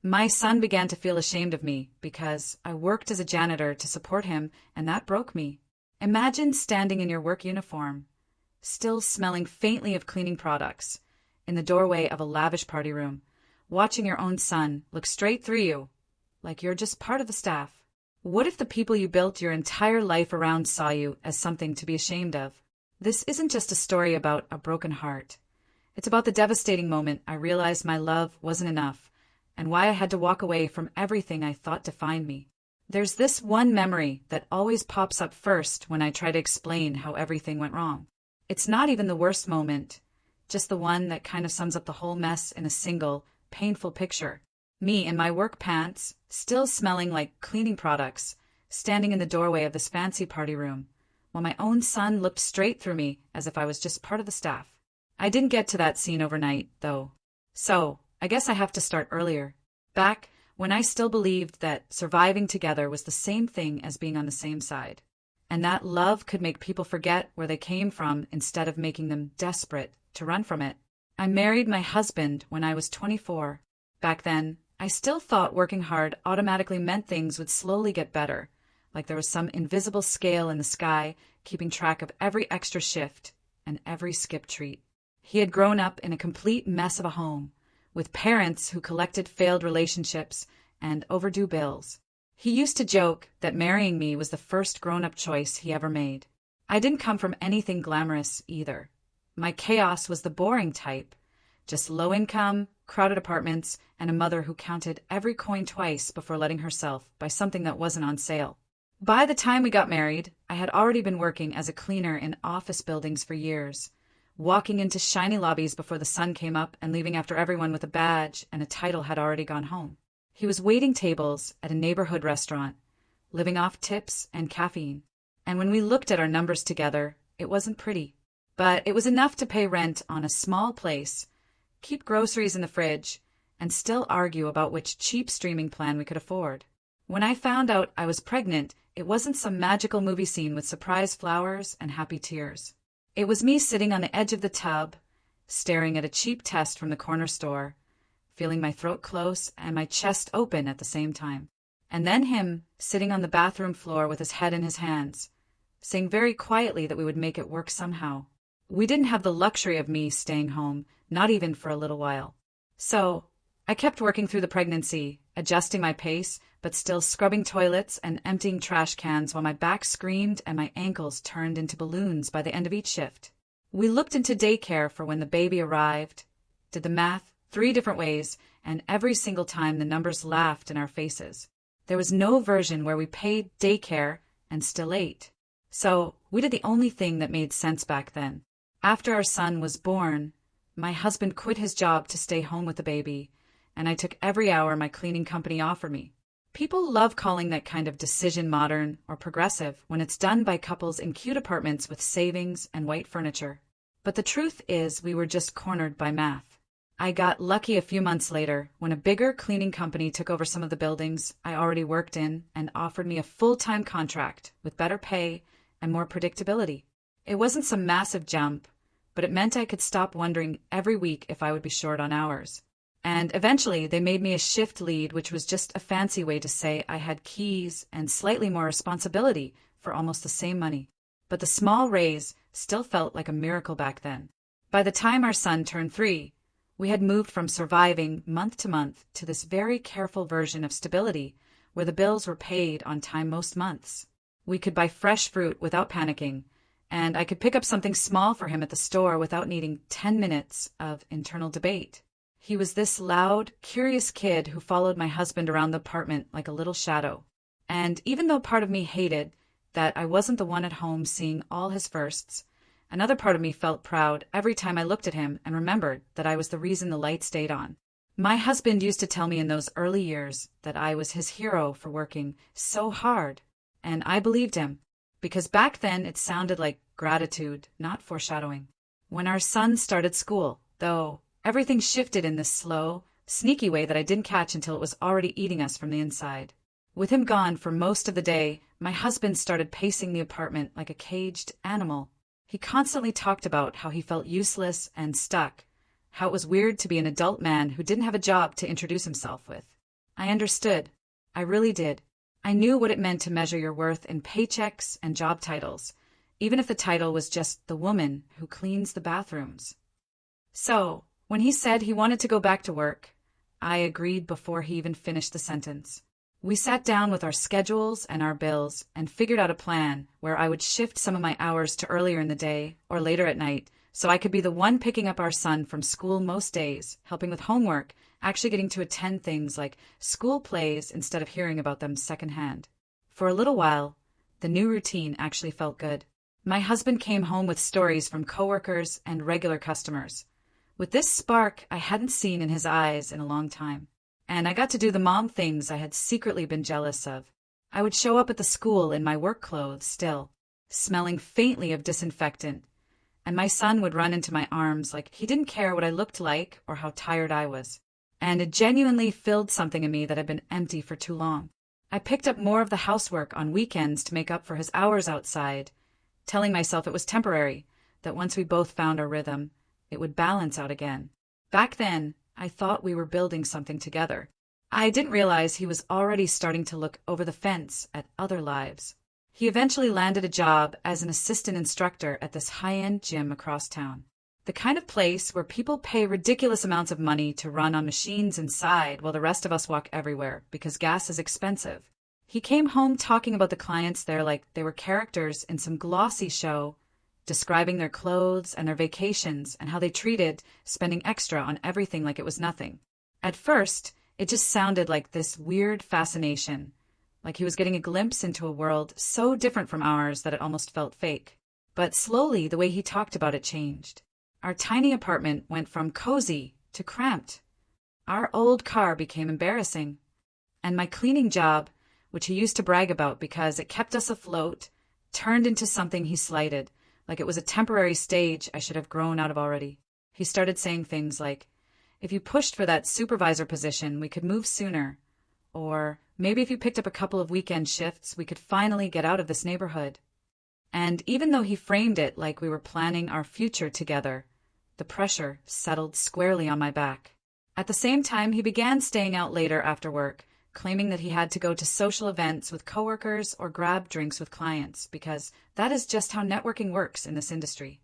My son began to feel ashamed of me because I worked as a janitor to support him, and that broke me. Imagine standing in your work uniform, still smelling faintly of cleaning products, in the doorway of a lavish party room, watching your own son look straight through you, like you're just part of the staff. What if the people you built your entire life around saw you as something to be ashamed of? This isn't just a story about a broken heart. It's about the devastating moment I realized my love wasn't enough, and why I had to walk away from everything I thought defined me. There's this one memory that always pops up first when I try to explain how everything went wrong. It's not even the worst moment, just the one that kind of sums up the whole mess in a single, painful picture. Me in my work pants, still smelling like cleaning products, standing in the doorway of this fancy party room, while my own son looked straight through me as if I was just part of the staff. I didn't get to that scene overnight, though. So, I guess I have to start earlier. Back when I still believed that surviving together was the same thing as being on the same side, and that love could make people forget where they came from instead of making them desperate to run from it. I married my husband when I was 24. Back then, I still thought working hard automatically meant things would slowly get better, like there was some invisible scale in the sky keeping track of every extra shift and every skipped treat. He had grown up in a complete mess of a home, with parents who collected failed relationships and overdue bills. He used to joke that marrying me was the first grown-up choice he ever made. I didn't come from anything glamorous either. My chaos was the boring type, just low income, crowded apartments, and a mother who counted every coin twice before letting herself buy something that wasn't on sale. By the time we got married, I had already been working as a cleaner in office buildings for years, walking into shiny lobbies before the sun came up and leaving after everyone with a badge and a title had already gone home. He was waiting tables at a neighborhood restaurant, living off tips and caffeine. And when we looked at our numbers together, it wasn't pretty. But it was enough to pay rent on a small place, keep groceries in the fridge, and still argue about which cheap streaming plan we could afford. When I found out I was pregnant, it wasn't some magical movie scene with surprise flowers and happy tears. It was me sitting on the edge of the tub, staring at a cheap test from the corner store, feeling my throat close and my chest open at the same time. And then him, sitting on the bathroom floor with his head in his hands, saying very quietly that we would make it work somehow. We didn't have the luxury of me staying home, not even for a little while. So, I kept working through the pregnancy, adjusting my pace, but still scrubbing toilets and emptying trash cans while my back screamed and my ankles turned into balloons by the end of each shift. We looked into daycare for when the baby arrived, did the math 3 different ways, and every single time the numbers laughed in our faces. There was no version where we paid daycare and still ate. So, we did the only thing that made sense back then. After our son was born, my husband quit his job to stay home with the baby, and I took every hour my cleaning company offered me. People love calling that kind of decision modern or progressive when it's done by couples in cute apartments with savings and white furniture. But the truth is we were just cornered by math. I got lucky a few months later when a bigger cleaning company took over some of the buildings I already worked in and offered me a full-time contract with better pay and more predictability. It wasn't some massive jump, but it meant I could stop wondering every week if I would be short on hours. And eventually they made me a shift lead, which was just a fancy way to say I had keys and slightly more responsibility for almost the same money. But the small raise still felt like a miracle back then. By the time our son turned 3, we had moved from surviving month to month to this very careful version of stability where the bills were paid on time most months. We could buy fresh fruit without panicking, and I could pick up something small for him at the store without needing 10 minutes of internal debate. He was this loud, curious kid who followed my husband around the apartment like a little shadow. And even though part of me hated that I wasn't the one at home seeing all his firsts, another part of me felt proud every time I looked at him and remembered that I was the reason the light stayed on. My husband used to tell me in those early years that I was his hero for working so hard, and I believed him, because back then it sounded like gratitude, not foreshadowing. When our son started school, though, everything shifted in this slow, sneaky way that I didn't catch until it was already eating us from the inside. With him gone for most of the day, my husband started pacing the apartment like a caged animal. He constantly talked about how he felt useless and stuck, how it was weird to be an adult man who didn't have a job to introduce himself with. I understood. I really did. I knew what it meant to measure your worth in paychecks and job titles, even if the title was just the woman who cleans the bathrooms. So, when he said he wanted to go back to work, I agreed before he even finished the sentence. We sat down with our schedules and our bills and figured out a plan where I would shift some of my hours to earlier in the day or later at night so I could be the one picking up our son from school most days, helping with homework, actually getting to attend things like school plays instead of hearing about them secondhand. For a little while, the new routine actually felt good. My husband came home with stories from coworkers and regular customers, with this spark I hadn't seen in his eyes in a long time. And I got to do the mom things I had secretly been jealous of. I would show up at the school in my work clothes still, smelling faintly of disinfectant, and my son would run into my arms like he didn't care what I looked like or how tired I was. And it genuinely filled something in me that had been empty for too long. I picked up more of the housework on weekends to make up for his hours outside, telling myself it was temporary, that once we both found our rhythm, it would balance out again. Back then, I thought we were building something together. I didn't realize he was already starting to look over the fence at other lives. He eventually landed a job as an assistant instructor at this high-end gym across town. The kind of place where people pay ridiculous amounts of money to run on machines inside while the rest of us walk everywhere because gas is expensive. He came home talking about the clients there like they were characters in some glossy show, describing their clothes and their vacations and how they treated spending extra on everything like it was nothing. At first, it just sounded like this weird fascination, like he was getting a glimpse into a world so different from ours that it almost felt fake. But slowly, the way he talked about it changed. Our tiny apartment went from cozy to cramped. Our old car became embarrassing. And my cleaning job, which he used to brag about because it kept us afloat, turned into something he slighted, like it was a temporary stage I should have grown out of already. He started saying things like, if you pushed for that supervisor position, we could move sooner. Or maybe if you picked up a couple of weekend shifts, we could finally get out of this neighborhood. And even though he framed it like we were planning our future together, the pressure settled squarely on my back. At the same time, he began staying out later after work, claiming that he had to go to social events with coworkers or grab drinks with clients, because that is just how networking works in this industry.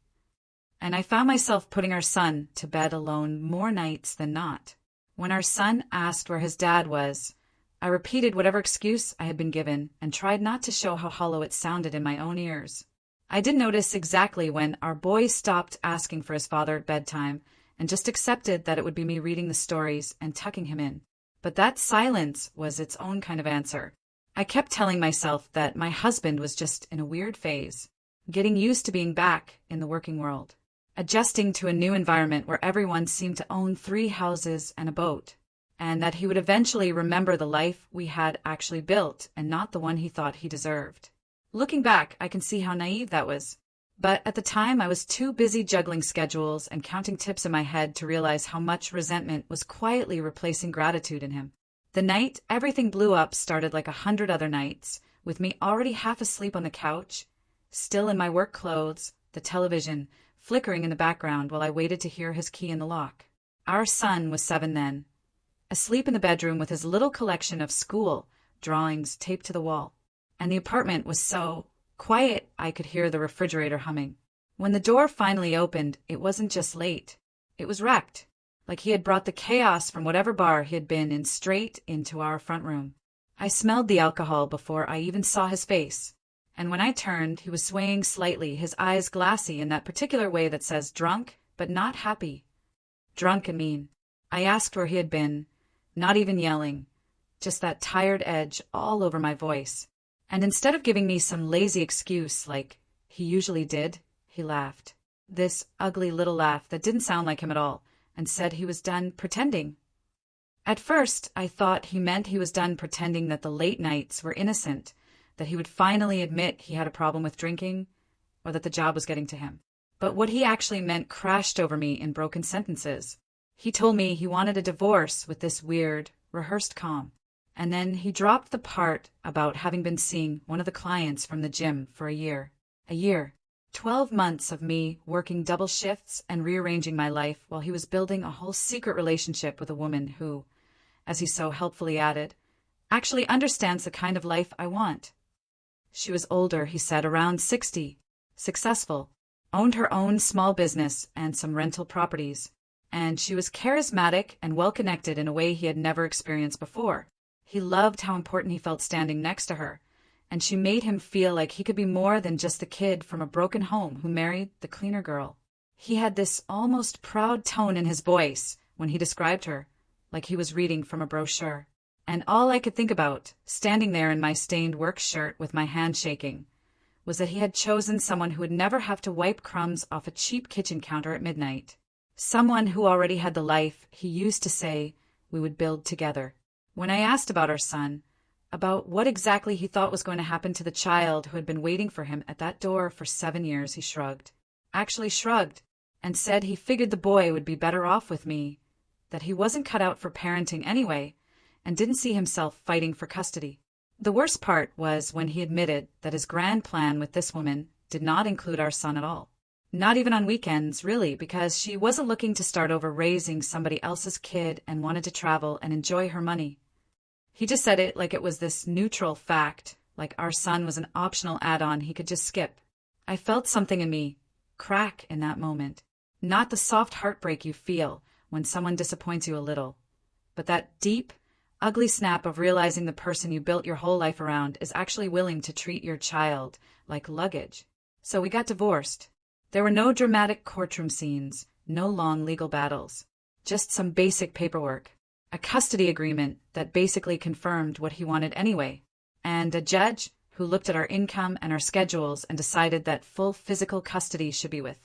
And I found myself putting our son to bed alone more nights than not. When our son asked where his dad was, I repeated whatever excuse I had been given and tried not to show how hollow it sounded in my own ears. I did notice exactly when our boy stopped asking for his father at bedtime and just accepted that it would be me reading the stories and tucking him in. But that silence was its own kind of answer. I kept telling myself that my husband was just in a weird phase, getting used to being back in the working world, adjusting to a new environment where everyone seemed to own 3 houses and a boat, and that he would eventually remember the life we had actually built and not the one he thought he deserved. Looking back, I can see how naive that was. But at the time, I was too busy juggling schedules and counting tips in my head to realize how much resentment was quietly replacing gratitude in him. The night everything blew up started like 100 other nights, with me already half asleep on the couch, still in my work clothes, the television flickering in the background while I waited to hear his key in the lock. Our son was 7 then, asleep in the bedroom with his little collection of school drawings taped to the wall. And the apartment was so quiet I could hear the refrigerator humming. When the door finally opened, it wasn't just late. It was wrecked, like he had brought the chaos from whatever bar he had been in straight into our front room. I smelled the alcohol before I even saw his face, and when I turned, he was swaying slightly, his eyes glassy in that particular way that says drunk, but not happy. Drunk and mean. I asked where he had been, not even yelling, just that tired edge all over my voice. And instead of giving me some lazy excuse like he usually did, he laughed. This ugly little laugh that didn't sound like him at all, and said he was done pretending. At first, I thought he meant he was done pretending that the late nights were innocent, that he would finally admit he had a problem with drinking, or that the job was getting to him. But what he actually meant crashed over me in broken sentences. He told me he wanted a divorce with this weird, rehearsed calm. And then he dropped the part about having been seeing one of the clients from the gym for a year. 12 months of me working double shifts and rearranging my life while he was building a whole secret relationship with a woman who, as he so helpfully added, actually understands the kind of life I want. She was older, he said, around 60, successful, owned her own small business and some rental properties, and she was charismatic and well-connected in a way he had never experienced before. He loved how important he felt standing next to her, and she made him feel like he could be more than just the kid from a broken home who married the cleaner girl. He had this almost proud tone in his voice when he described her, like he was reading from a brochure. And all I could think about, standing there in my stained work shirt with my hand shaking, was that he had chosen someone who would never have to wipe crumbs off a cheap kitchen counter at midnight. Someone who already had the life he used to say we would build together. When I asked about our son, about what exactly he thought was going to happen to the child who had been waiting for him at that door for 7 years, he shrugged. Actually shrugged, and said he figured the boy would be better off with me, that he wasn't cut out for parenting anyway, and didn't see himself fighting for custody. The worst part was when he admitted that his grand plan with this woman did not include our son at all. Not even on weekends, really, because she wasn't looking to start over raising somebody else's kid and wanted to travel and enjoy her money. He just said it like it was this neutral fact, like our son was an optional add-on he could just skip. I felt something in me crack in that moment. Not the soft heartbreak you feel when someone disappoints you a little, but that deep, ugly snap of realizing the person you built your whole life around is actually willing to treat your child like luggage. So we got divorced. There were no dramatic courtroom scenes, no long legal battles, just some basic paperwork, a custody agreement that basically confirmed what he wanted anyway, and a judge who looked at our income and our schedules and decided that full physical custody should be with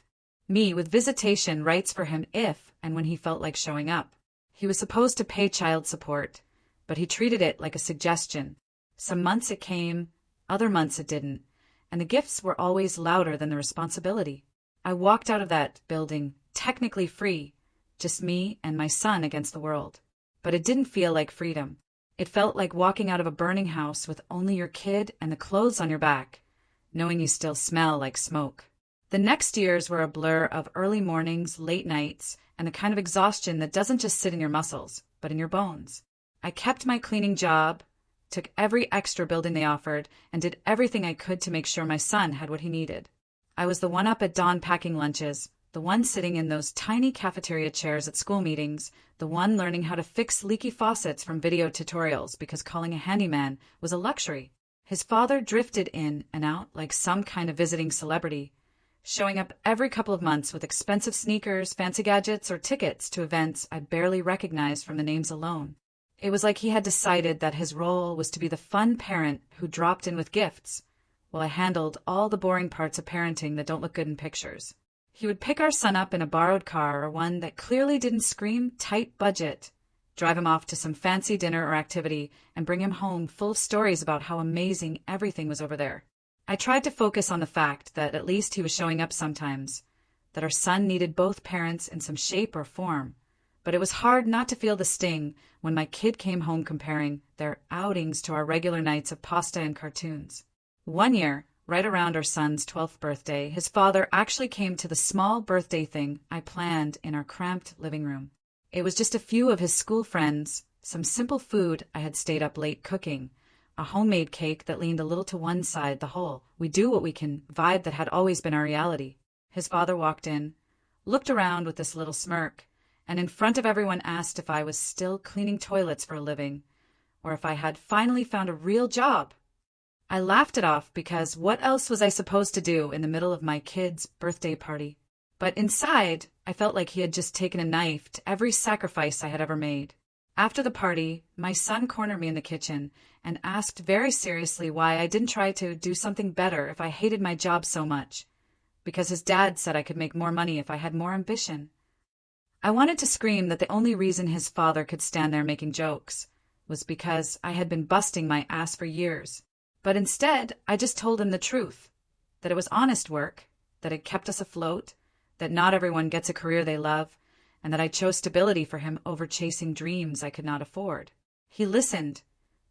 me, with visitation rights for him if and when he felt like showing up. He was supposed to pay child support, but he treated it like a suggestion. Some months it came, other months it didn't, and the gifts were always louder than the responsibility. I walked out of that building, technically free, just me and my son against the world. But it didn't feel like freedom. It felt like walking out of a burning house with only your kid and the clothes on your back, knowing you still smell like smoke. The next years were a blur of early mornings, late nights, and the kind of exhaustion that doesn't just sit in your muscles, but in your bones. I kept my cleaning job, took every extra building they offered, and did everything I could to make sure my son had what he needed. I was the one up at dawn packing lunches, the one sitting in those tiny cafeteria chairs at school meetings, the one learning how to fix leaky faucets from video tutorials because calling a handyman was a luxury. His father drifted in and out like some kind of visiting celebrity, showing up every couple of months with expensive sneakers, fancy gadgets, or tickets to events I barely recognized from the names alone. It was like he had decided that his role was to be the fun parent who dropped in with gifts, while I handled all the boring parts of parenting that don't look good in pictures. He would pick our son up in a borrowed car or one that clearly didn't scream tight budget, drive him off to some fancy dinner or activity, and bring him home full of stories about how amazing everything was over there. I tried to focus on the fact that at least he was showing up sometimes, that our son needed both parents in some shape or form, but it was hard not to feel the sting when my kid came home comparing their outings to our regular nights of pasta and cartoons. One year, right around our son's 12th birthday, his father actually came to the small birthday thing I planned in our cramped living room. It was just a few of his school friends, some simple food I had stayed up late cooking, a homemade cake that leaned a little to one side, the whole "we do what we can" vibe that had always been our reality. His father walked in, looked around with this little smirk, and in front of everyone asked if I was still cleaning toilets for a living, or if I had finally found a real job. I laughed it off because what else was I supposed to do in the middle of my kid's birthday party? But inside, I felt like he had just taken a knife to every sacrifice I had ever made. After the party, my son cornered me in the kitchen and asked very seriously why I didn't try to do something better if I hated my job so much, because his dad said I could make more money if I had more ambition. I wanted to scream that the only reason his father could stand there making jokes was because I had been busting my ass for years. But instead, I just told him the truth, that it was honest work, that it kept us afloat, that not everyone gets a career they love, and that I chose stability for him over chasing dreams I could not afford. He listened,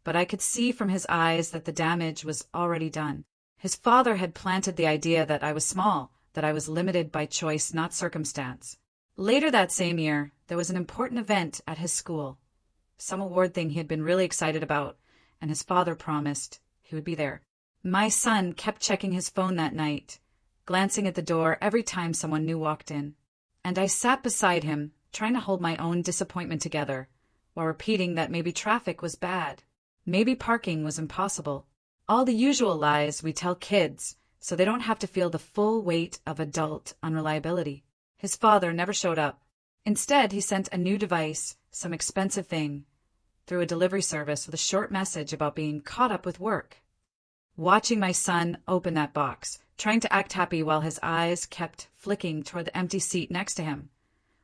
but I could see from his eyes that the damage was already done. His father had planted the idea that I was small, that I was limited by choice, not circumstance. Later that same year, there was an important event at his school. some award thing he had been really excited about, and his father promised he would be there. My son kept checking his phone that night, glancing at the door every time someone new walked in. And I sat beside him, trying to hold my own disappointment together, while repeating that maybe traffic was bad, maybe parking was impossible. All the usual lies we tell kids so they don't have to feel the full weight of adult unreliability. His father never showed up. Instead, he sent a new device, some expensive thing, through a delivery service with a short message about being caught up with work. Watching my son open that box, trying to act happy while his eyes kept flicking toward the empty seat next to him,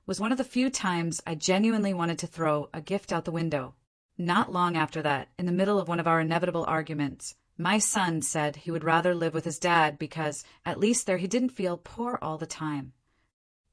was one of the few times I genuinely wanted to throw a gift out the window. Not long after that, in the middle of one of our inevitable arguments, my son said he would rather live with his dad because, at least there, he didn't feel poor all the time.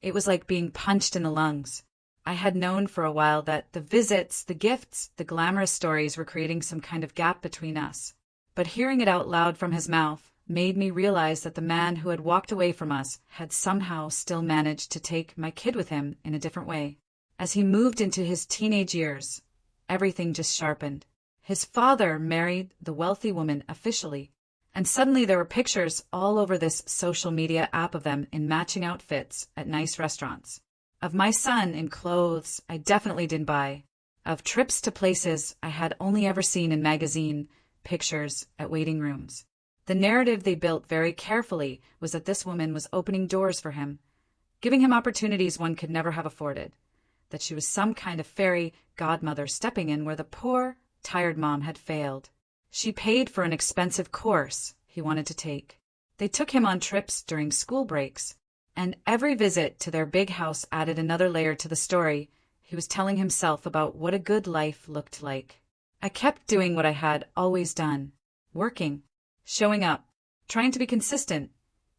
It was like being punched in the lungs. I had known for a while that the visits, the gifts, the glamorous stories were creating some kind of gap between us. But hearing it out loud from his mouth made me realize that the man who had walked away from us had somehow still managed to take my kid with him in a different way. As he moved into his teenage years, everything just sharpened. His father married the wealthy woman officially, and suddenly there were pictures all over this social media app of them in matching outfits at nice restaurants. Of my son in clothes I definitely didn't buy. Of trips to places I had only ever seen in magazine pictures at waiting rooms. The narrative they built very carefully was that this woman was opening doors for him, giving him opportunities one could never have afforded, that she was some kind of fairy godmother stepping in where the poor, tired mom had failed. She paid for an expensive course he wanted to take. They took him on trips during school breaks, and every visit to their big house added another layer to the story he was telling himself about what a good life looked like. I kept doing what I had always done, working, showing up, trying to be consistent,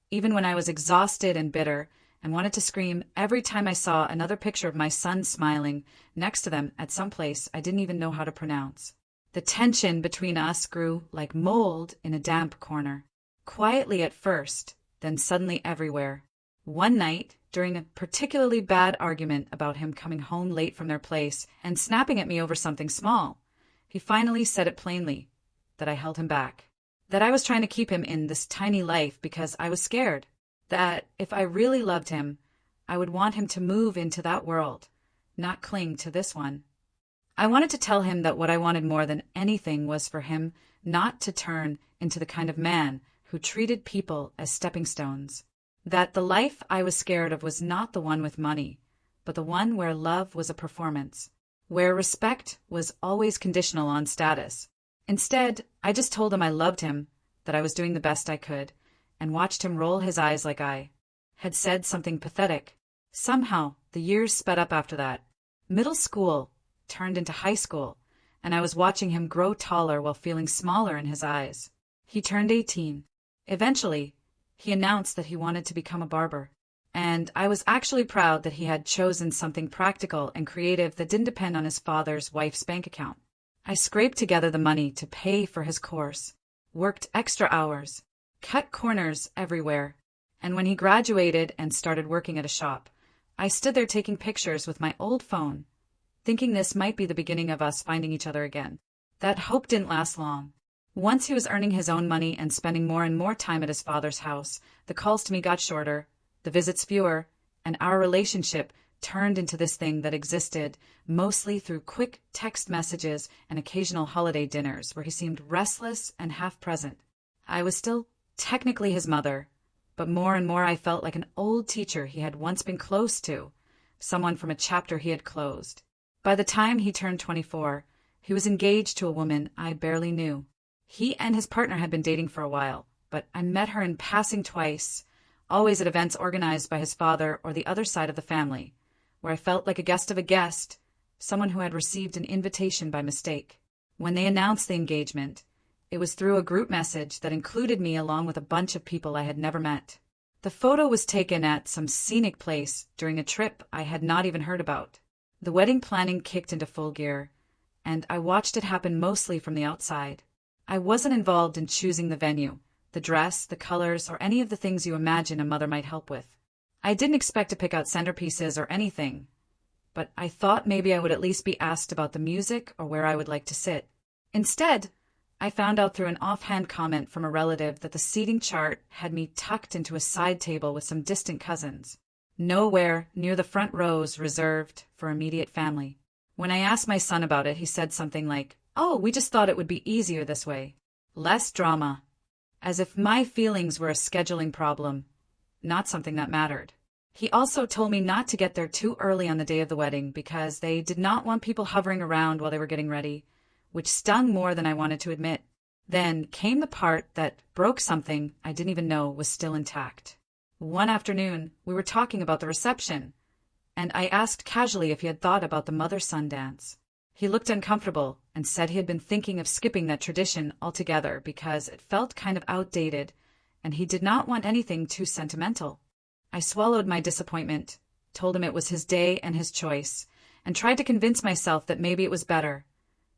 even when I was exhausted and bitter and wanted to scream every time I saw another picture of my son smiling next to them at some place I didn't even know how to pronounce. The tension between us grew like mold in a damp corner, quietly at first, then suddenly everywhere. One night, during a particularly bad argument about him coming home late from their place and snapping at me over something small, he finally said it plainly, that I held him back, that I was trying to keep him in this tiny life because I was scared, that if I really loved him, I would want him to move into that world, not cling to this one. I wanted to tell him that what I wanted more than anything was for him not to turn into the kind of man who treated people as stepping stones, that the life I was scared of was not the one with money, but the one where love was a performance, where respect was always conditional on status. Instead, I just told him I loved him, that I was doing the best I could, and watched him roll his eyes like I had said something pathetic. Somehow, the years sped up after that. Middle school turned into high school, and I was watching him grow taller while feeling smaller in his eyes. He turned 18. Eventually, he announced that he wanted to become a barber, and I was actually proud that he had chosen something practical and creative that didn't depend on his father's wife's bank account. I scraped together the money to pay for his course, worked extra hours, cut corners everywhere, and when he graduated and started working at a shop, I stood there taking pictures with my old phone, thinking this might be the beginning of us finding each other again. That hope didn't last long. Once he was earning his own money and spending more and more time at his father's house, the calls to me got shorter, the visits fewer, and our relationship turned into this thing that existed mostly through quick text messages and occasional holiday dinners where he seemed restless and half-present. I was still technically his mother, but more and more I felt like an old teacher he had once been close to, someone from a chapter he had closed. By the time he turned 24, he was engaged to a woman I barely knew. He and his partner had been dating for a while, but I met her in passing twice, always at events organized by his father or the other side of the family, where I felt like a guest of a guest, someone who had received an invitation by mistake. When they announced the engagement, it was through a group message that included me along with a bunch of people I had never met. The photo was taken at some scenic place during a trip I had not even heard about. The wedding planning kicked into full gear, and I watched it happen mostly from the outside. I wasn't involved in choosing the venue, the dress, the colors, or any of the things you imagine a mother might help with. I didn't expect to pick out centerpieces or anything, but I thought maybe I would at least be asked about the music or where I would like to sit. Instead, I found out through an offhand comment from a relative that the seating chart had me tucked into a side table with some distant cousins, nowhere near the front rows reserved for immediate family. When I asked my son about it, he said something like, "Oh, we just thought it would be easier this way. Less drama." As if my feelings were a scheduling problem, not something that mattered. He also told me not to get there too early on the day of the wedding because they did not want people hovering around while they were getting ready, which stung more than I wanted to admit. Then came the part that broke something I didn't even know was still intact. One afternoon, we were talking about the reception, and I asked casually if he had thought about the mother-son dance. He looked uncomfortable and said he had been thinking of skipping that tradition altogether because it felt kind of outdated, and he did not want anything too sentimental. I swallowed my disappointment, told him it was his day and his choice, and tried to convince myself that maybe it was better,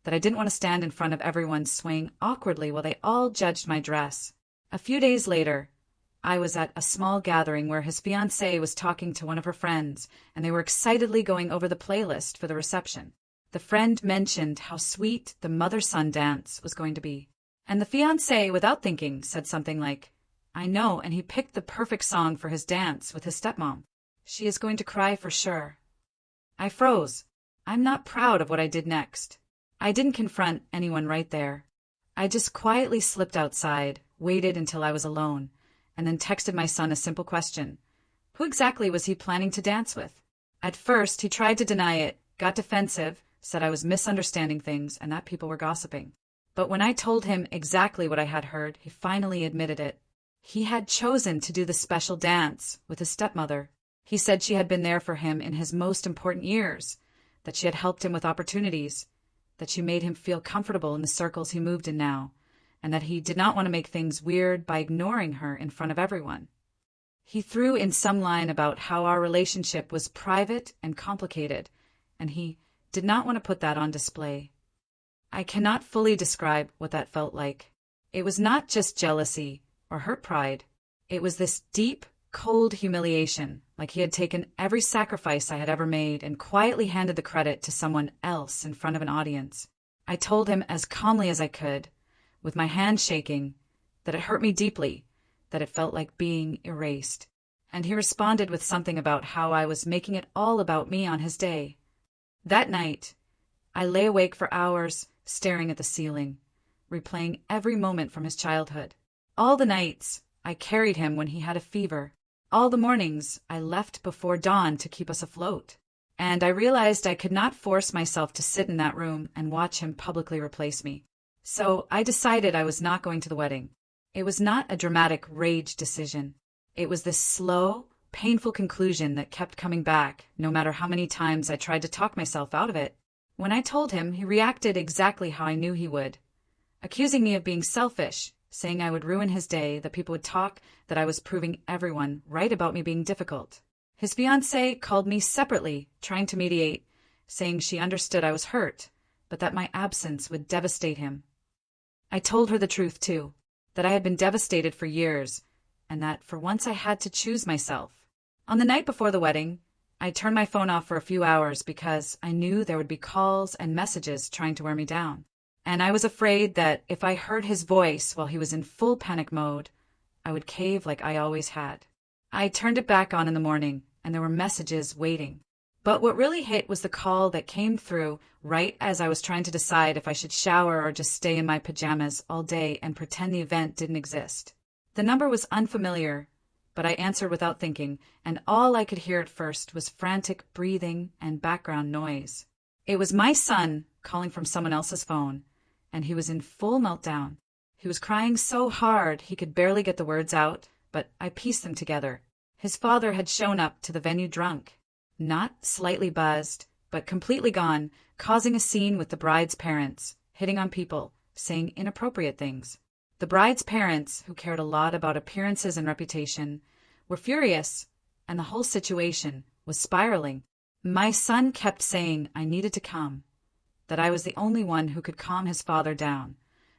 that I didn't want to stand in front of everyone swaying awkwardly while they all judged my dress. A few days later, I was at a small gathering where his fiancée was talking to one of her friends, and they were excitedly going over the playlist for the reception. The friend mentioned how sweet the mother-son dance was going to be, and the fiancée, without thinking, said something like, "I know, and he picked the perfect song for his dance with his stepmom. She is going to cry for sure." I froze. I'm not proud of what I did next. I didn't confront anyone right there. I just quietly slipped outside, waited until I was alone, and then texted my son a simple question. Who exactly was he planning to dance with? At first, he tried to deny it, got defensive, said I was misunderstanding things and that people were gossiping. But when I told him exactly what I had heard, he finally admitted it. He had chosen to do the special dance with his stepmother. He said she had been there for him in his most important years, that she had helped him with opportunities, that she made him feel comfortable in the circles he moved in now, and that he did not want to make things weird by ignoring her in front of everyone. He threw in some line about how our relationship was private and complicated, and he did not want to put that on display. I cannot fully describe what that felt like. It was not just jealousy or hurt pride. It was this deep, cold humiliation, like he had taken every sacrifice I had ever made and quietly handed the credit to someone else in front of an audience. I told him as calmly as I could, with my hand shaking, that it hurt me deeply, that it felt like being erased. And he responded with something about how I was making it all about me on his day. That night, I lay awake for hours, staring at the ceiling, replaying every moment from his childhood. All the nights, I carried him when he had a fever. All the mornings, I left before dawn to keep us afloat. And I realized I could not force myself to sit in that room and watch him publicly replace me. So I decided I was not going to the wedding. It was not a dramatic rage decision. It was this slow, painful conclusion that kept coming back, no matter how many times I tried to talk myself out of it. When I told him, he reacted exactly how I knew he would, accusing me of being selfish, saying I would ruin his day, that people would talk, that I was proving everyone right about me being difficult. His fiancée called me separately, trying to mediate, saying she understood I was hurt, but that my absence would devastate him. I told her the truth, too, that I had been devastated for years, and that for once I had to choose myself. On the night before the wedding, I turned my phone off for a few hours because I knew there would be calls and messages trying to wear me down. And I was afraid that if I heard his voice while he was in full panic mode, I would cave like I always had. I turned it back on in the morning, and there were messages waiting. But what really hit was the call that came through right as I was trying to decide if I should shower or just stay in my pajamas all day and pretend the event didn't exist. The number was unfamiliar, but I answered without thinking, and all I could hear at first was frantic breathing and background noise. It was my son calling from someone else's phone, and he was in full meltdown. He was crying so hard he could barely get the words out, but I pieced them together. His father had shown up to the venue drunk, not slightly buzzed, but completely gone, causing a scene with the bride's parents, hitting on people, saying inappropriate things. The bride's parents, who cared a lot about appearances and reputation, were furious, and the whole situation was spiraling. My son kept saying I needed to come, that I was the only one who could calm his father down,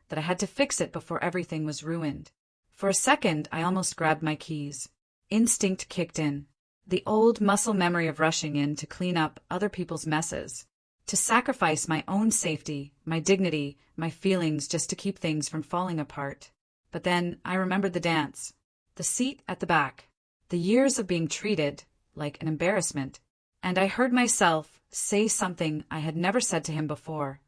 that I had to fix it before everything was ruined. For a second, I almost grabbed my keys. Instinct kicked in. The old muscle memory of rushing in to clean up other people's messes. To sacrifice my own safety, my dignity, my feelings just to keep things from falling apart. But then I remembered the dance. The seat at the back. The years of being treated like an embarrassment. And I heard myself say something I had never said to him before,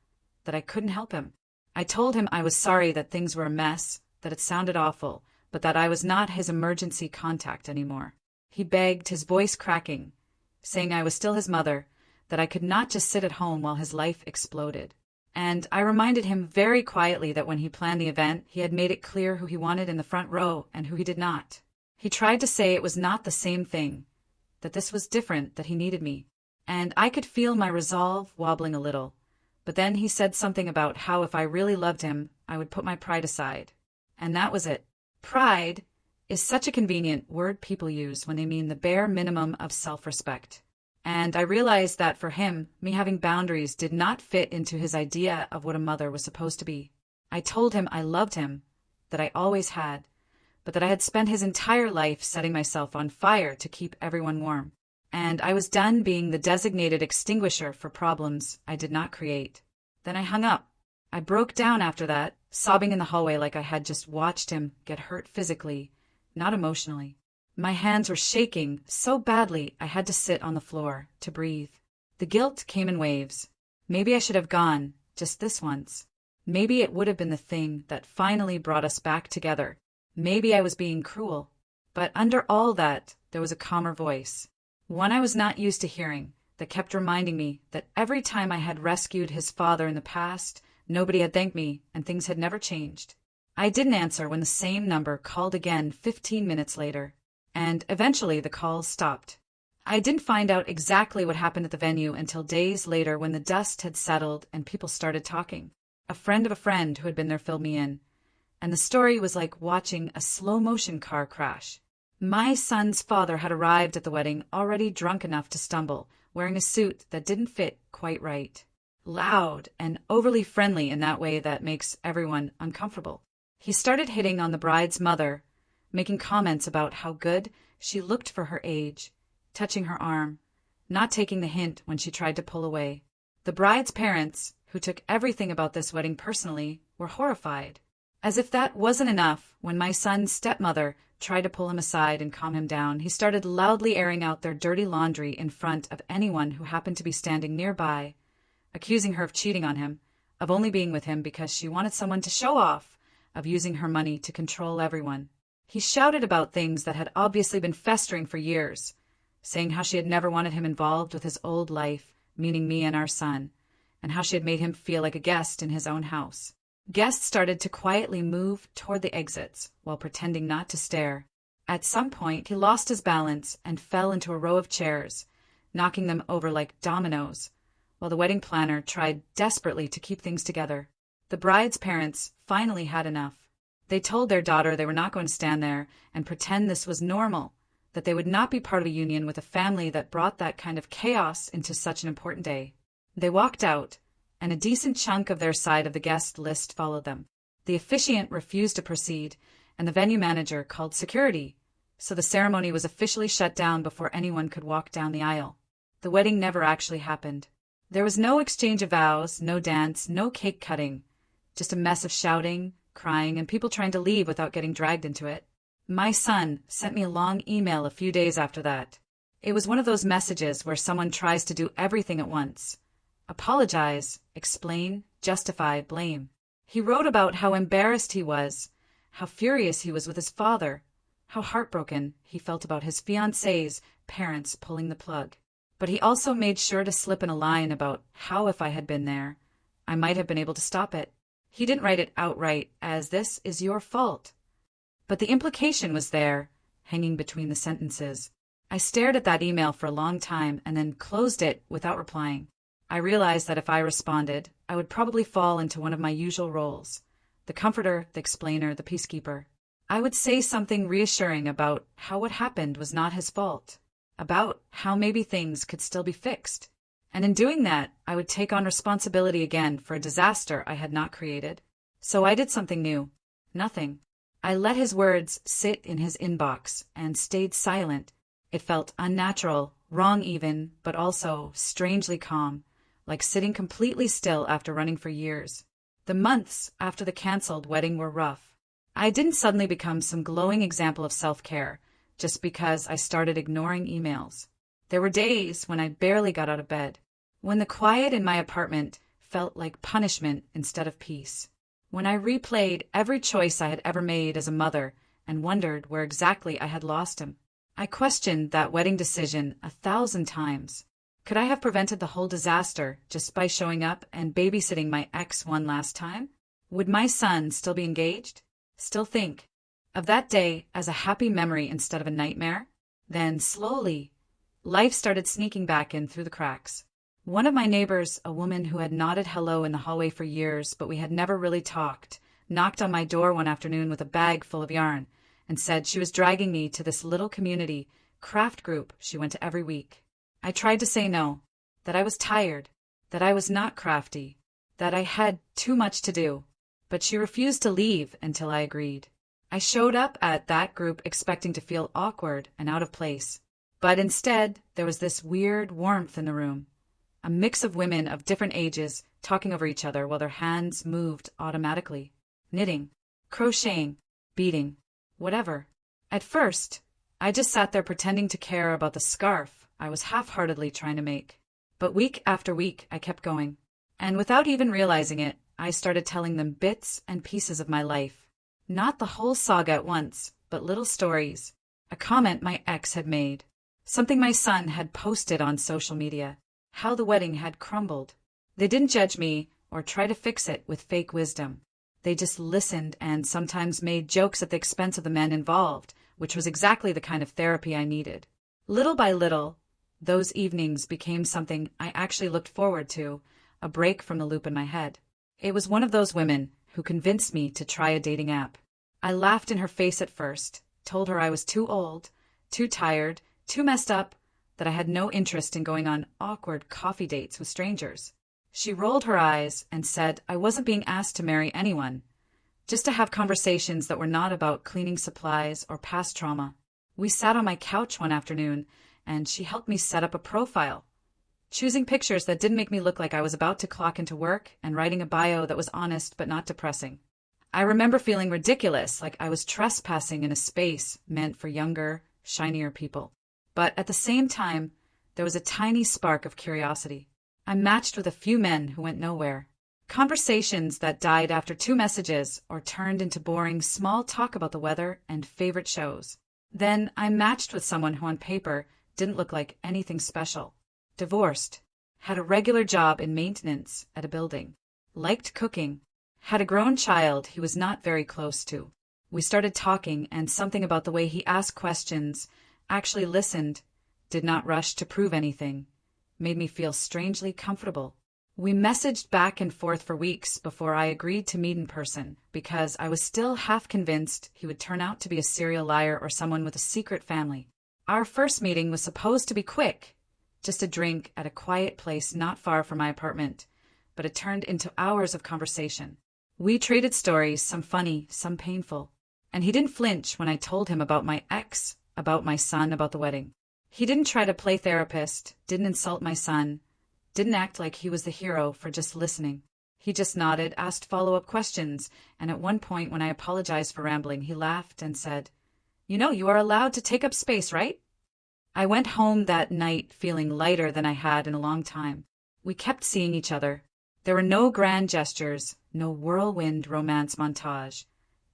that I couldn't help him. I told him I was sorry that things were a mess, that it sounded awful, but that I was not his emergency contact anymore. He begged, his voice cracking, saying I was still his mother, that I could not just sit at home while his life exploded. And I reminded him very quietly that when he planned the event, he had made it clear who he wanted in the front row and who he did not. He tried to say it was not the same thing, that this was different, that he needed me. And I could feel my resolve wobbling a little. But then he said something about how if I really loved him, I would put my pride aside. And that was it. Pride is such a convenient word people use when they mean the bare minimum of self-respect. And I realized that for him, me having boundaries did not fit into his idea of what a mother was supposed to be. I told him I loved him, that I always had, but that I had spent his entire life setting myself on fire to keep everyone warm. And I was done being the designated extinguisher for problems I did not create. Then I hung up. I broke down after that, sobbing in the hallway like I had just watched him get hurt physically, not emotionally. My hands were shaking so badly I had to sit on the floor to breathe. The guilt came in waves. Maybe I should have gone, just this once. Maybe it would have been the thing that finally brought us back together. Maybe I was being cruel. But under all that, there was a calmer voice. One I was not used to hearing, that kept reminding me that every time I had rescued his father in the past, nobody had thanked me and things had never changed. I didn't answer when the same number called again 15 minutes later. And eventually the calls stopped. I didn't find out exactly what happened at the venue until days later when the dust had settled and people started talking. A friend of a friend who had been there filled me in. And the story was like watching a slow-motion car crash. My son's father had arrived at the wedding already drunk enough to stumble, wearing a suit that didn't fit quite right. Loud and overly friendly in that way that makes everyone uncomfortable. He started hitting on the bride's mother, making comments about how good she looked for her age, touching her arm, not taking the hint when she tried to pull away. The bride's parents, who took everything about this wedding personally, were horrified. As if that wasn't enough, when my son's stepmother tried to pull him aside and calm him down, he started loudly airing out their dirty laundry in front of anyone who happened to be standing nearby, accusing her of cheating on him, of only being with him because she wanted someone to show off, of using her money to control everyone. He shouted about things that had obviously been festering for years, saying how she had never wanted him involved with his old life, meaning me and our son, and how she had made him feel like a guest in his own house. Guests started to quietly move toward the exits while pretending not to stare. At some point, he lost his balance and fell into a row of chairs, knocking them over like dominoes, while the wedding planner tried desperately to keep things together. The bride's parents finally had enough. They told their daughter they were not going to stand there and pretend this was normal, that they would not be part of a union with a family that brought that kind of chaos into such an important day. They walked out, and a decent chunk of their side of the guest list followed them. The officiant refused to proceed, and the venue manager called security, so the ceremony was officially shut down before anyone could walk down the aisle. The wedding never actually happened. There was no exchange of vows, no dance, no cake cutting, just a mess of shouting, crying, and people trying to leave without getting dragged into it. My son sent me a long email a few days after that. It was one of those messages where someone tries to do everything at once. Apologize, explain, justify, blame. He wrote about how embarrassed he was, how furious he was with his father, how heartbroken he felt about his fiancée's parents pulling the plug. But he also made sure to slip in a line about how if I had been there, I might have been able to stop it. He didn't write it outright as this is your fault. But the implication was there, hanging between the sentences. I stared at that email for a long time and then closed it without replying. I realized that if I responded, I would probably fall into one of my usual roles, the comforter, the explainer, the peacekeeper. I would say something reassuring about how what happened was not his fault, about how maybe things could still be fixed. And in doing that, I would take on responsibility again for a disaster I had not created. So I did something new. Nothing. I let his words sit in his inbox and stayed silent, It felt unnatural, wrong even, but also strangely calm, like sitting completely still after running for years. The months after the cancelled wedding were rough. I didn't suddenly become some glowing example of self-care just because I started ignoring emails. There were days when I barely got out of bed, when the quiet in my apartment felt like punishment instead of peace, when I replayed every choice I had ever made as a mother and wondered where exactly I had lost him. I questioned that wedding decision 1,000 times. Could I have prevented the whole disaster just by showing up and babysitting my ex one last time? Would my son still be engaged? Still think of that day as a happy memory instead of a nightmare? Then, slowly, life started sneaking back in through the cracks. One of my neighbors, a woman who had nodded hello in the hallway for years but we had never really talked, knocked on my door one afternoon with a bag full of yarn and said she was dragging me to this little community craft group she went to every week. I tried to say no, that I was tired, that I was not crafty, that I had too much to do, but she refused to leave until I agreed. I showed up at that group expecting to feel awkward and out of place, but instead there was this weird warmth in the room, a mix of women of different ages talking over each other while their hands moved automatically, knitting, crocheting, beading, whatever. At first, I just sat there pretending to care about the scarf I was half-heartedly trying to make. But week after week, I kept going. And without even realizing it, I started telling them bits and pieces of my life. Not the whole saga at once, but little stories. A comment my ex had made. Something my son had posted on social media. How the wedding had crumbled. They didn't judge me or try to fix it with fake wisdom. They just listened and sometimes made jokes at the expense of the men involved, which was exactly the kind of therapy I needed. Little by little, those evenings became something I actually looked forward to, a break from the loop in my head. It was one of those women who convinced me to try a dating app. I laughed in her face at first, told her I was too old, too tired, too messed up, that I had no interest in going on awkward coffee dates with strangers. She rolled her eyes and said I wasn't being asked to marry anyone, just to have conversations that were not about cleaning supplies or past trauma. We sat on my couch one afternoon, and she helped me set up a profile, choosing pictures that didn't make me look like I was about to clock into work and writing a bio that was honest but not depressing. I remember feeling ridiculous, like I was trespassing in a space meant for younger, shinier people. But at the same time, there was a tiny spark of curiosity. I matched with a few men who went nowhere. Conversations that died after 2 messages or turned into boring small talk about the weather and favorite shows. Then I matched with someone who on paper didn't look like anything special. Divorced, had a regular job in maintenance at a building, liked cooking, had a grown child he was not very close to. We started talking, and something about the way he asked questions, actually listened, did not rush to prove anything, made me feel strangely comfortable. We messaged back and forth for weeks before I agreed to meet in person, because I was still half convinced he would turn out to be a serial liar or someone with a secret family. Our first meeting was supposed to be quick, just a drink at a quiet place not far from my apartment, but it turned into hours of conversation. We traded stories, some funny, some painful, and he didn't flinch when I told him about my ex, about my son, about the wedding. He didn't try to play therapist, didn't insult my son, didn't act like he was the hero for just listening. He just nodded, asked follow-up questions, and at one point when I apologized for rambling, he laughed and said, "You know, you are allowed to take up space, right?" I went home that night feeling lighter than I had in a long time. We kept seeing each other. There were no grand gestures, no whirlwind romance montage,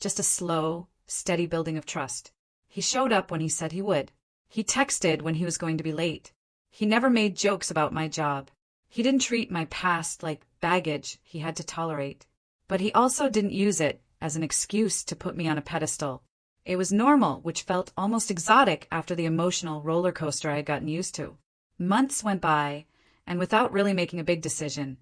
just a slow, steady building of trust. He showed up when he said he would. He texted when he was going to be late. He never made jokes about my job. He didn't treat my past like baggage he had to tolerate. But he also didn't use it as an excuse to put me on a pedestal. It was normal, which felt almost exotic after the emotional roller coaster I had gotten used to. Months went by, and without really making a big decision,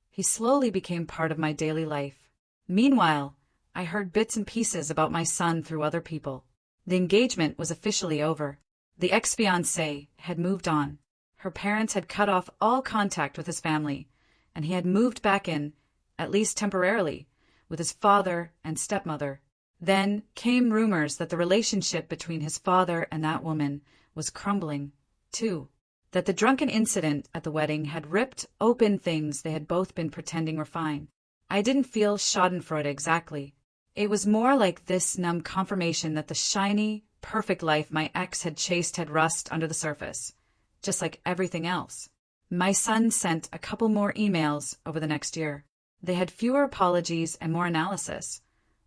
he slowly became part of my daily life. Meanwhile, I heard bits and pieces about my son through other people. The engagement was officially over. The ex-fiancée had moved on. Her parents had cut off all contact with his family, and he had moved back in, at least temporarily, with his father and stepmother. Then came rumors that the relationship between his father and that woman was crumbling, too. That the drunken incident at the wedding had ripped open things they had both been pretending were fine. I didn't feel schadenfreude exactly. It was more like this numb confirmation that the shiny, perfect life my ex had chased had rust under the surface, just like everything else. My son sent a couple more emails over the next year. They had fewer apologies and more analysis,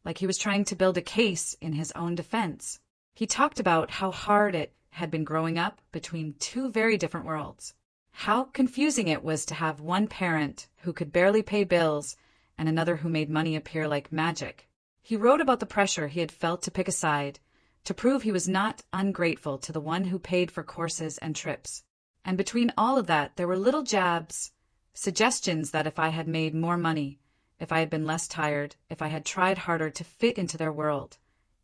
like he was trying to build a case in his own defense. He talked about how hard it had been growing up between two very different worlds. How confusing it was to have one parent who could barely pay bills and another who made money appear like magic. He wrote about the pressure he had felt to pick a side, to prove he was not ungrateful to the one who paid for courses and trips. And between all of that, there were little jabs, suggestions that if I had made more money, if I had been less tired, if I had tried harder to fit into their world,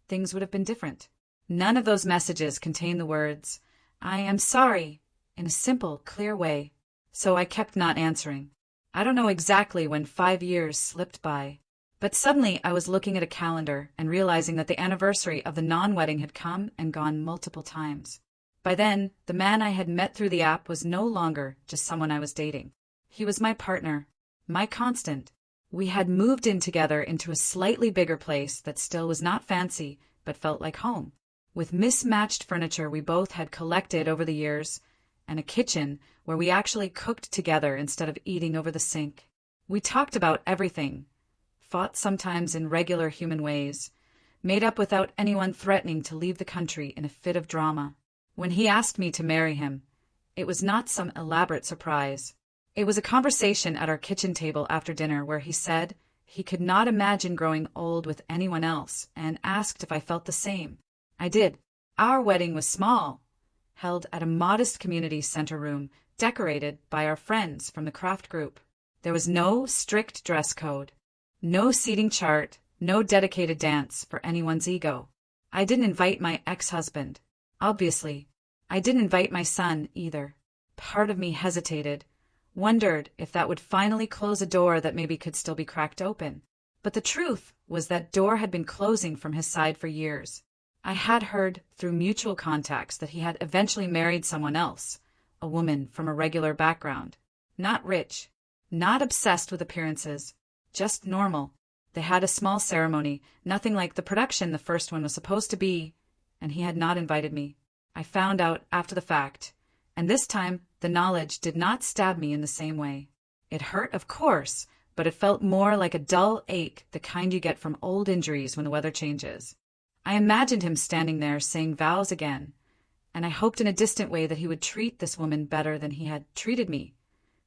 things would have been different. None of those messages contained the words, "I am sorry," in a simple, clear way. So I kept not answering. I don't know exactly when 5 years slipped by, but suddenly I was looking at a calendar and realizing that the anniversary of the non-wedding had come and gone multiple times. By then, the man I had met through the app was no longer just someone I was dating. He was my partner, my constant. We had moved in together into a slightly bigger place that still was not fancy, but felt like home, with mismatched furniture we both had collected over the years, and a kitchen where we actually cooked together instead of eating over the sink. We talked about everything, fought sometimes in regular human ways, made up without anyone threatening to leave the country in a fit of drama. When he asked me to marry him, it was not some elaborate surprise. It was a conversation at our kitchen table after dinner where he said he could not imagine growing old with anyone else and asked if I felt the same. I did. Our wedding was small, held at a modest community center room decorated by our friends from the craft group. There was no strict dress code, no seating chart, no dedicated dance for anyone's ego. I didn't invite my ex-husband. Obviously, I didn't invite my son either. Part of me hesitated, wondered if that would finally close a door that maybe could still be cracked open. But the truth was that door had been closing from his side for years. I had heard through mutual contacts that he had eventually married someone else, a woman from a regular background. Not rich, not obsessed with appearances, just normal. They had a small ceremony, nothing like the production the first one was supposed to be, and he had not invited me. I found out after the fact, and this time the knowledge did not stab me in the same way. It hurt, of course, but it felt more like a dull ache, the kind you get from old injuries when the weather changes. I imagined him standing there saying vows again, and I hoped in a distant way that he would treat this woman better than he had treated me,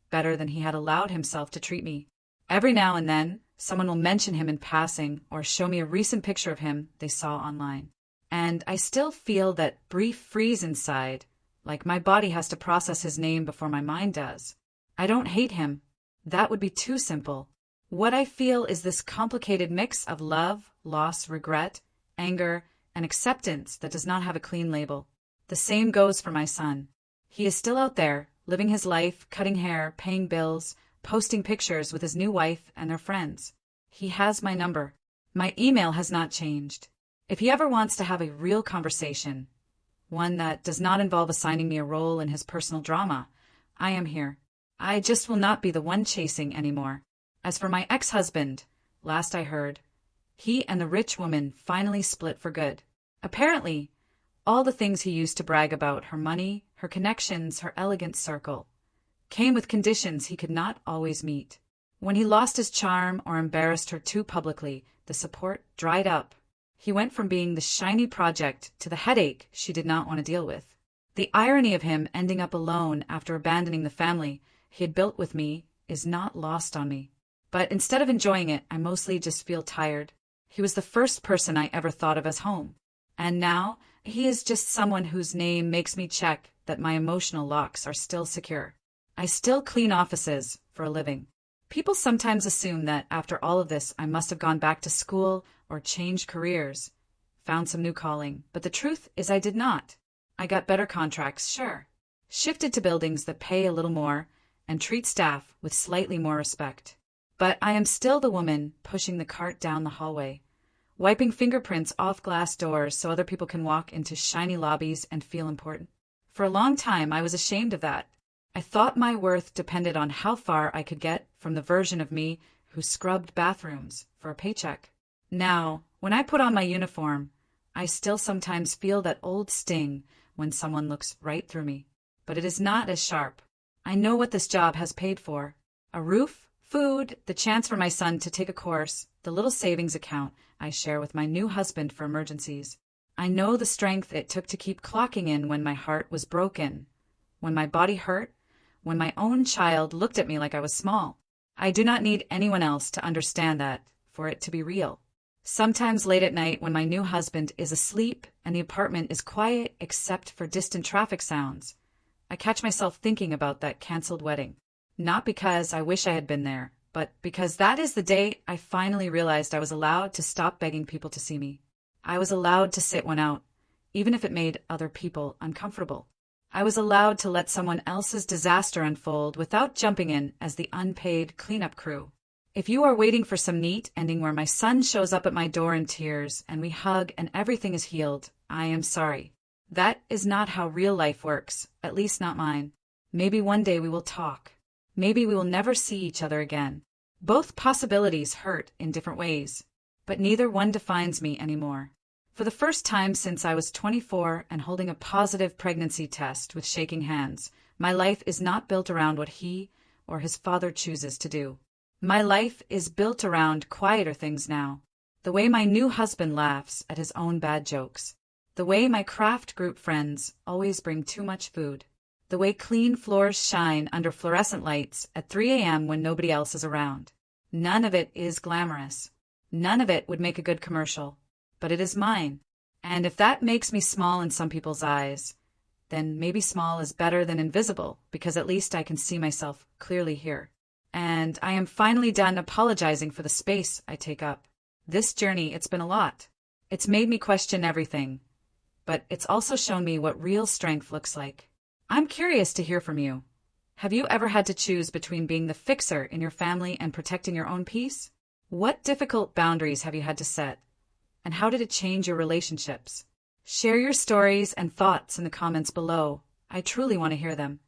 better than he had allowed himself to treat me. Every now and then, someone will mention him in passing or show me a recent picture of him they saw online. And I still feel that brief freeze inside, like my body has to process his name before my mind does. I don't hate him. That would be too simple. What I feel is this complicated mix of love, loss, regret, anger, and acceptance that does not have a clean label. The same goes for my son. He is still out there, living his life, cutting hair, paying bills, posting pictures with his new wife and their friends. He has my number. My email has not changed. If he ever wants to have a real conversation, one that does not involve assigning me a role in his personal drama, I am here. I just will not be the one chasing anymore. As for my ex-husband, last I heard, he and the rich woman finally split for good. Apparently, all the things he used to brag about, her money, her connections, her elegant circle, came with conditions he could not always meet. When he lost his charm or embarrassed her too publicly, the support dried up. He went from being the shiny project to the headache she did not want to deal with. The irony of him ending up alone after abandoning the family he had built with me is not lost on me. But instead of enjoying it, I mostly just feel tired. He was the first person I ever thought of as home. And now, he is just someone whose name makes me check that my emotional locks are still secure. I still clean offices for a living. People sometimes assume that after all of this I must have gone back to school or changed careers, found some new calling, but the truth is I did not. I got better contracts, sure. Shifted to buildings that pay a little more and treat staff with slightly more respect. But I am still the woman pushing the cart down the hallway, wiping fingerprints off glass doors so other people can walk into shiny lobbies and feel important. For a long time, I was ashamed of that. I thought my worth depended on how far I could get from the version of me who scrubbed bathrooms for a paycheck. Now, when I put on my uniform, I still sometimes feel that old sting when someone looks right through me. But it is not as sharp. I know what this job has paid for. A roof, food, the chance for my son to take a course, the little savings account I share with my new husband for emergencies. I know the strength it took to keep clocking in when my heart was broken, when my body hurt, when my own child looked at me like I was small. I do not need anyone else to understand that for it to be real. Sometimes late at night when my new husband is asleep and the apartment is quiet except for distant traffic sounds, I catch myself thinking about that canceled wedding. Not because I wish I had been there, but because that is the day I finally realized I was allowed to stop begging people to see me. I was allowed to sit one out, even if it made other people uncomfortable. I was allowed to let someone else's disaster unfold without jumping in as the unpaid cleanup crew. If you are waiting for some neat ending where my son shows up at my door in tears and we hug and everything is healed, I am sorry. That is not how real life works, at least not mine. Maybe one day we will talk. Maybe we will never see each other again. Both possibilities hurt in different ways, but neither one defines me anymore. For the first time since I was 24 and holding a positive pregnancy test with shaking hands, my life is not built around what he or his father chooses to do. My life is built around quieter things now. The way my new husband laughs at his own bad jokes. The way my craft group friends always bring too much food. The way clean floors shine under fluorescent lights at 3 a.m. when nobody else is around. None of it is glamorous. None of it would make a good commercial. But it is mine. And if that makes me small in some people's eyes, then maybe small is better than invisible, because at least I can see myself clearly here. And I am finally done apologizing for the space I take up. This journey, it's been a lot. It's made me question everything. But it's also shown me what real strength looks like. I'm curious to hear from you. Have you ever had to choose between being the fixer in your family and protecting your own peace? What difficult boundaries have you had to set? And how did it change your relationships? Share your stories and thoughts in the comments below. I truly want to hear them.